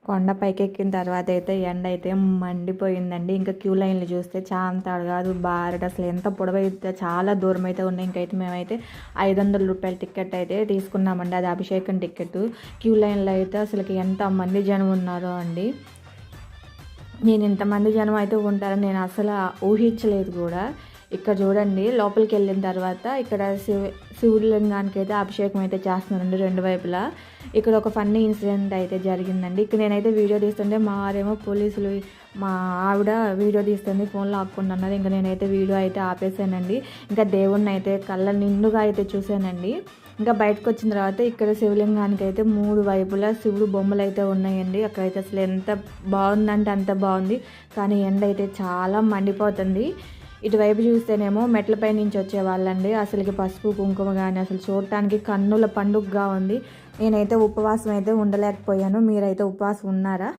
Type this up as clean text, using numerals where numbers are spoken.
కొండ పైకెక్కిన తర్వాత అయితే ఎండ అయితే మండిపోయిందండి. ఇంకా క్యూ లైన్లు చూస్తే చాంతాడు కాదు బారడు అసలు ఎంత పొడవైతే చాలా దూరం అయితే ఉన్నాయి. ఇంకైతే మేమైతే 500 రూపాయల టికెట్ అయితే తీసుకున్నామండి. అది అభిషేకం టికెట్. క్యూ లైన్లో అయితే అసలుకి ఎంతమంది జనం ఉన్నారో అండి. నేను ఇంతమంది జనం అయితే ఉంటారని నేను అసలు ఊహించలేదు కూడా. ఇక్కడ చూడండి లోపలికి వెళ్ళిన తర్వాత ఇక్కడ శివలింగానికి అయితే అభిషేకం అయితే చేస్తున్నారండి 2 వైపులా. ఇక్కడ ఒక ఫన్నీ ఇన్సిడెంట్ అయితే జరిగిందండి. ఇక్కడ నేనైతే వీడియో తీస్తుంటే మారేమో పోలీసులు మా ఆవిడ వీడియో తీస్తుంది ఫోన్ లాక్కుండా అన్నది. ఇంకా నేనైతే వీడియో అయితే ఆపేసానండి. ఇంకా దేవుణ్ణి అయితే కళ్ళ నిండుగా అయితే చూశానండి. ఇంకా బయటకు వచ్చిన తర్వాత ఇక్కడ శివలింగానికి అయితే 3 వైపులా శివుడు బొమ్మలు అయితే ఉన్నాయండి. అక్కడైతే అసలు ఎంత బాగుందంటే అంత బాగుంది. కానీ ఎండ అయితే చాలా మండిపోతుంది. ఇటువైపు చూస్తేనేమో మెట్లపై నుంచి వచ్చేవాళ్ళండి. అసలుకి పసుపు కుంకుమ కానీ అసలు చూడటానికి కన్నుల పండుగగా ఉంది. నేనైతే ఉపవాసం అయితే ఉండలేకపోయాను. మీరైతే ఉపవాసం ఉన్నారా?